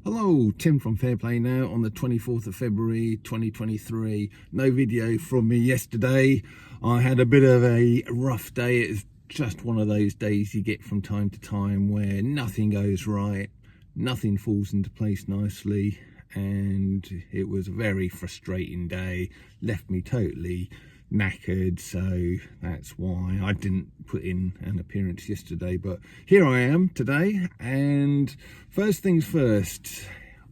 Hello, Tim from Fairplay now on the 24th of February 2023. No video from me yesterday. I had a bit of a rough day. It's just one of those days you get from time to time where nothing goes right, nothing falls into place nicely, and it was a very frustrating day. Left me totally knackered, so that's why I didn't put in an appearance yesterday, but here I am today. And first things first,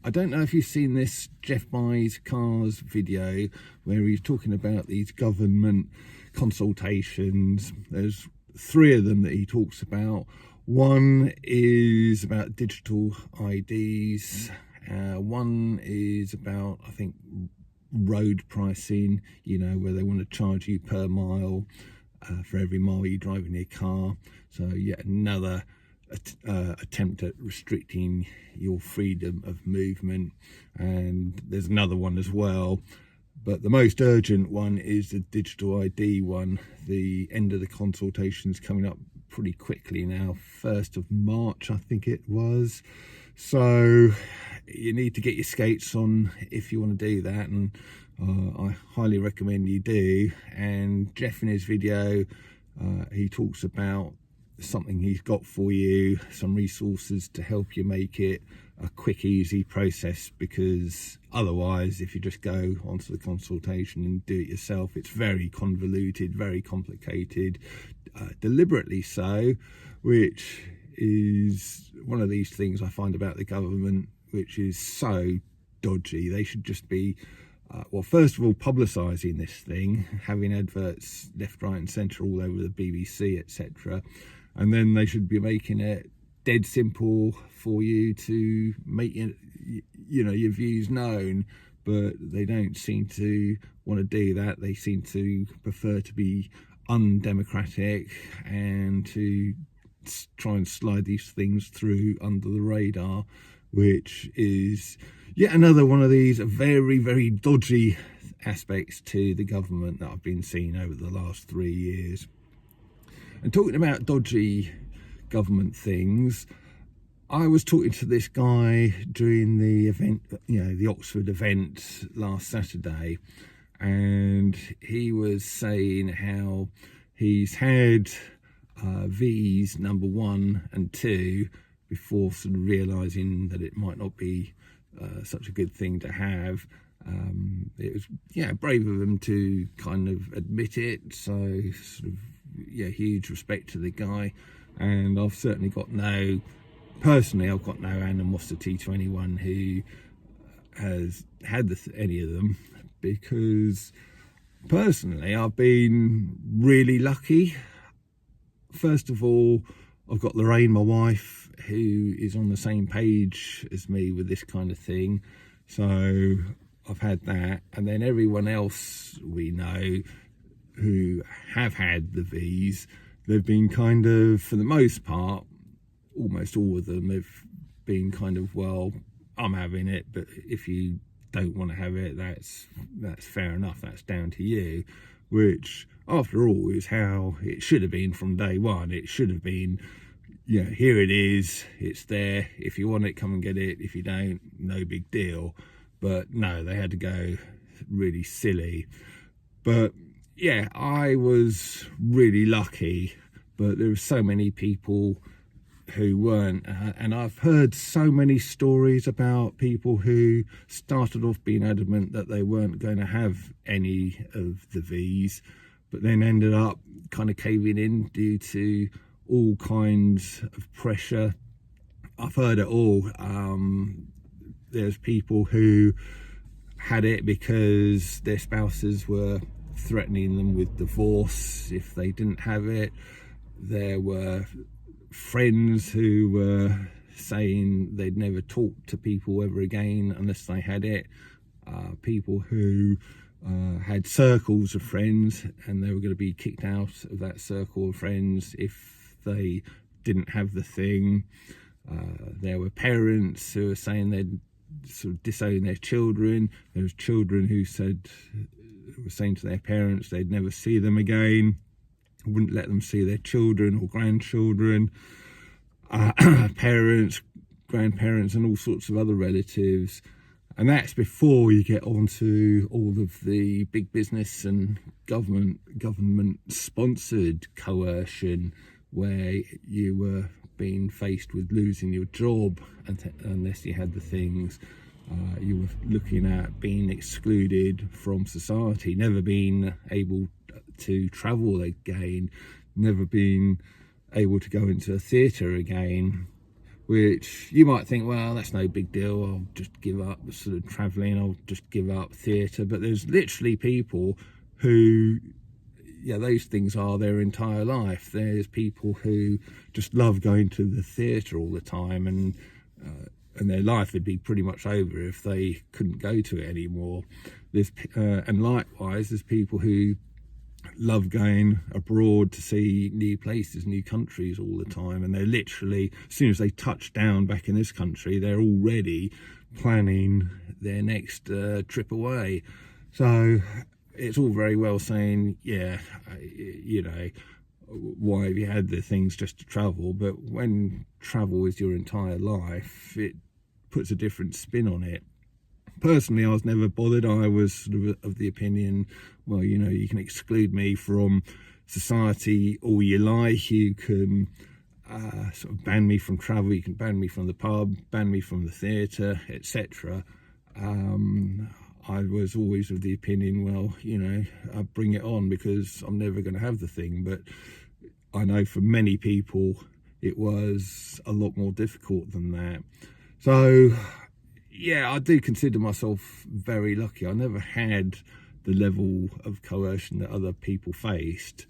I don't know if you've seen this Jeff Buys Cars video where he's talking about these government consultations. There's three of them that he talks about. One is about digital IDs, one is about, I think, road pricing, where they want to charge you per mile for every mile you drive in your car. So yet another attempt at restricting your freedom of movement. And there's another one as well, but the most urgent one is the digital ID one. The end of the consultation's coming up pretty quickly now, 1st of March I think it was. So you need to get your skates on if you want to do that, and I highly recommend you do. And Jeff, in his video, he talks about something he's got for you, some resources to help you make it a quick, easy process, because otherwise, if you just go onto the consultation and do it yourself, it's very convoluted, very complicated, deliberately so, which is one of these things I find about the government, which is so dodgy. They should just be, well, first of all, publicising this thing, having adverts left, right and centre all over the BBC, etc. And then they should be making it dead simple for you to make your views known. But they don't seem to want to do that. They seem to prefer to be undemocratic and to try and slide these things through under the radar, which is yet another one of these very, very dodgy aspects to the government that I've been seeing over the last 3 years. And talking about dodgy government things, I was talking to this guy during the event, the Oxford event last Saturday, and he was saying how he's had V's number 1 and 2 before sort of realising that it might not be such a good thing to have. It was brave of him to kind of admit it, so sort of huge respect to the guy. And I've certainly got no animosity to anyone who has had any of them, because personally I've been really lucky. First of all, I've got Lorraine, my wife, who is on the same page as me with this kind of thing. So I've had that. And then everyone else we know who have had the V's, they've been kind of, for the most part, almost all of them have been kind of, well, I'm having it, but if you don't want to have it, that's fair enough, that's down to you. Which, after all, is how it should have been from day one. It should have been, here it is, it's there. If you want it, come and get it. If you don't, no big deal. But no, they had to go really silly. But yeah, I was really lucky, but there were so many people who weren't, and I've heard so many stories about people who started off being adamant that they weren't going to have any of the V's, but then ended up kind of caving in due to all kinds of pressure. I've heard it all. There's people who had it because their spouses were threatening them with divorce if they didn't have it. There were friends who were saying they'd never talk to people ever again unless they had it. People who had circles of friends and they were going to be kicked out of that circle of friends if they didn't have the thing. There were parents who were saying they'd sort of disown their children. There was children who were saying to their parents they'd never see them again, wouldn't let them see their children or grandchildren. Parents grandparents and all sorts of other relatives. And that's before you get onto all of the big business and government sponsored coercion, where you were being faced with losing your job unless you had the things. You were looking at being excluded from society, never being able to travel again, never being able to go into a theatre again, which you might think, well, that's no big deal, I'll just give up sort of travelling, I'll just give up theatre. But there's literally people who, yeah, those things are their entire life. There's people who just love going to the theatre all the time, and their life would be pretty much over if they couldn't go to it anymore. And likewise, there's people who love going abroad to see new places, new countries all the time, and they're literally, as soon as they touch down back in this country, they're already planning their next trip away. So it's all very well saying, yeah, you know, why have you had the things just to travel? But when travel is your entire life, it puts a different spin on it. Personally, I was never bothered. I was sort of the opinion, well, you know, you can exclude me from society all you like. You can sort of ban me from travel. You can ban me from the pub, ban me from the theatre, etc. I was always of the opinion, well, you know, I bring it on, because I'm never going to have the thing. But I know for many people it was a lot more difficult than that. So yeah, I do consider myself very lucky. I never had the level of coercion that other people faced.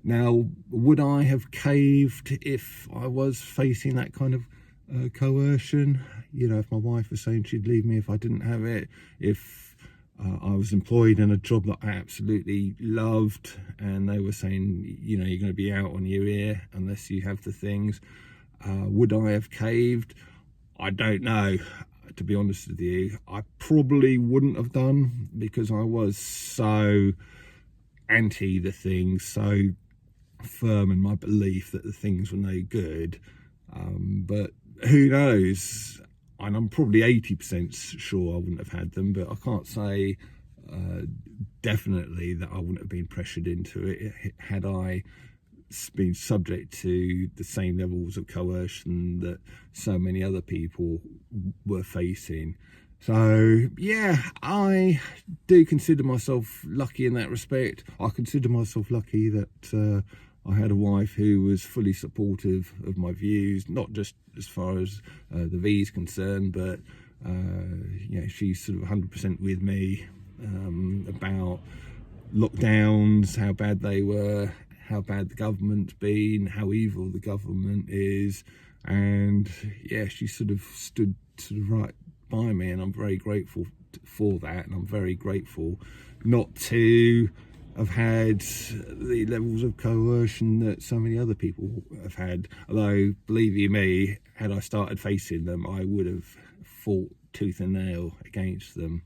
Now, would I have caved if I was facing that kind of coercion? You know, if my wife was saying she'd leave me if I didn't have it, if I was employed in a job that I absolutely loved and they were saying, you know, you're going to be out on your ear unless you have the things, would I have caved? I don't know. To be honest with you, I probably wouldn't have done, because I was so anti the things, so firm in my belief that the things were no good. But who knows? And I'm probably 80% sure I wouldn't have had them, but I can't say definitely that I wouldn't have been pressured into it had I been subject to the same levels of coercion that so many other people were facing. So yeah, I do consider myself lucky in that respect. I consider myself lucky that I had a wife who was fully supportive of my views, not just as far as the V is concerned, but you know, she's sort of 100% with me about lockdowns, how bad they were, how bad the government's been, how evil the government is. And yeah, she sort of stood sort of right by me, and I'm very grateful for that. And I'm very grateful not to have had the levels of coercion that so many other people have had. Although, believe you me, had I started facing them, I would have fought tooth and nail against them.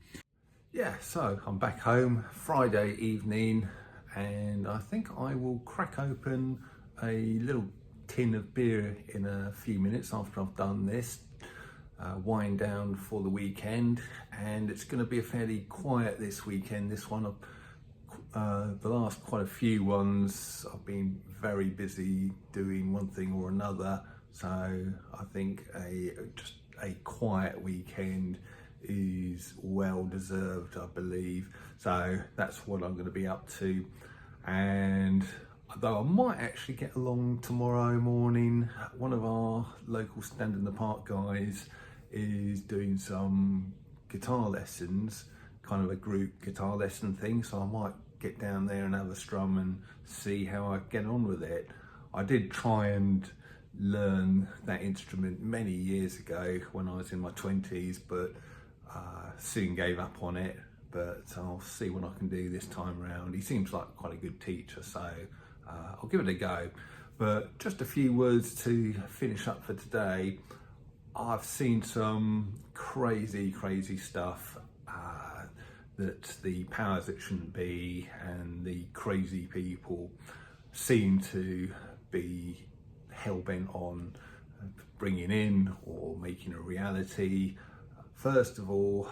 Yeah, so I'm back home Friday evening, and I think I will crack open a little tin of beer in a few minutes after I've done this, wind down for the weekend. And it's going to be a fairly quiet this weekend, this one. The last quite a few ones I've been very busy doing one thing or another, so I think just a quiet weekend is well deserved, I believe. So that's what I'm going to be up to. And though I might actually get along tomorrow morning, one of our local Stand in the Park guys is doing some guitar lessons, kind of a group guitar lesson thing, so I might get down there and have a strum and see how I get on with it. I did try and learn that instrument many years ago when I was in my 20s, but soon gave up on it. But I'll see what I can do this time around. He seems like quite a good teacher, so I'll give it a go. But just a few words to finish up for today. I've seen some crazy stuff that the powers that shouldn't be and the crazy people seem to be hell-bent on bringing in or making a reality. First of all,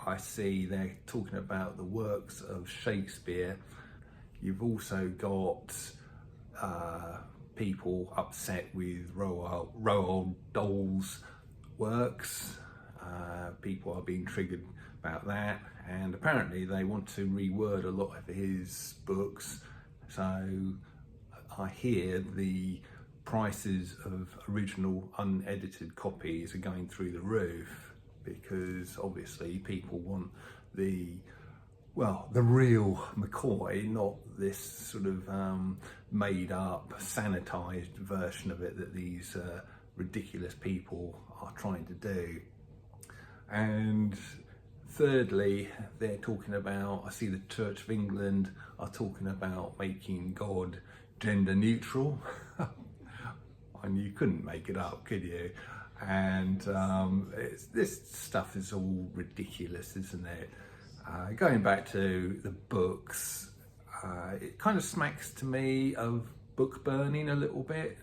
I see they're talking about the works of Shakespeare. You've also got people upset with Roald Dahl's works. People are being triggered about that, and apparently they want to reword a lot of his books. So I hear the prices of original unedited copies are going through the roof, because obviously people want the real McCoy, not this sort of made up, sanitized version of it that these ridiculous people are trying to do. And thirdly, they're talking about, I see the Church of England are talking about making God gender neutral. And you couldn't make it up, could you? And this stuff is all ridiculous, isn't it? Going back to the books, it kind of smacks to me of book burning a little bit.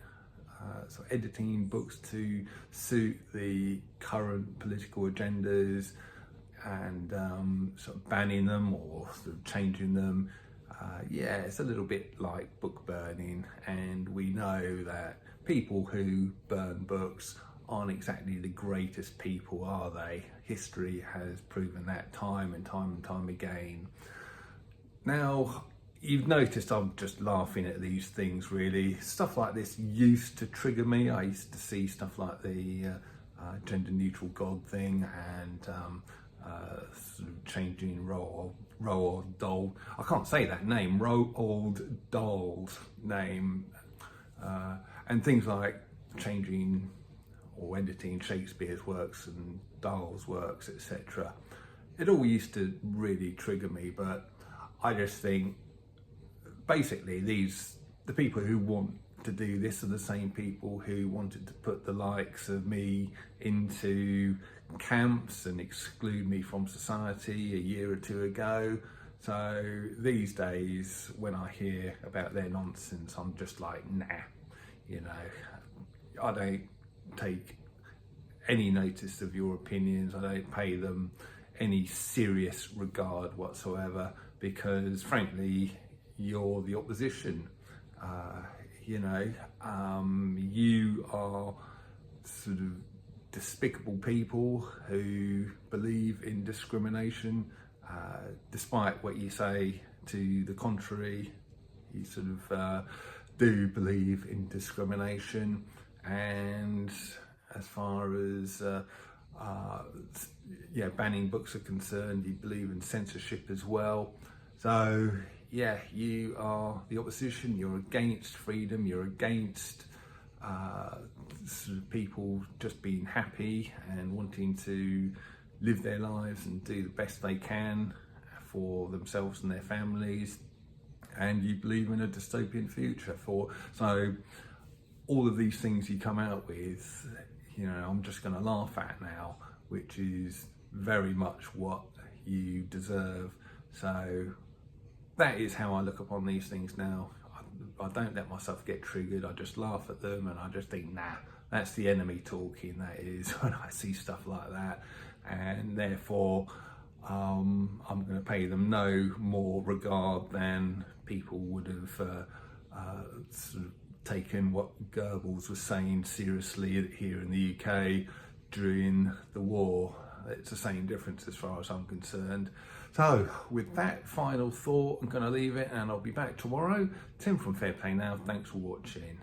So editing books to suit the current political agendas and sort of banning them or sort of changing them. Yeah, it's a little bit like book burning, and we know that people who burn books aren't exactly the greatest people, are they? History has proven that time and time again. Now, you've noticed I'm just laughing at these things, really. Stuff like this used to trigger me. I used to see stuff like the gender neutral God thing, and sort of changing Roald Dahl. I can't say that name, Roald Dahl's name, and things like changing or editing Shakespeare's works and Dahl's works, etc. It all used to really trigger me, but I just think basically the people who want to do this are the same people who wanted to put the likes of me into camps and exclude me from society a year or two ago. So these days, when I hear about their nonsense, I'm just like, nah, you know, I don't take any notice of your opinions. I don't pay them any serious regard whatsoever, because frankly, you're the opposition. You know, you are sort of despicable people who believe in discrimination, despite what you say to the contrary. You sort of do believe in discrimination, and as far as banning books are concerned, you believe in censorship as well. So yeah, you are the opposition. You're against freedom. You're against sort of people just being happy and wanting to live their lives and do the best they can for themselves and their families. And you believe in a dystopian future. So all of these things you come out with, you know, I'm just going to laugh at now, which is very much what you deserve. So that is how I look upon these things now. I don't let myself get triggered. I just laugh at them, and I just think, nah, that's the enemy talking. That is when I see stuff like that, and therefore I'm going to pay them no more regard than people would have sort of taken what Goebbels was saying seriously here in the UK during the war. It's the same difference as far as I'm concerned. So with that final thought, I'm going to leave it, and I'll be back tomorrow. Tim from Fair Play Now. Thanks for watching.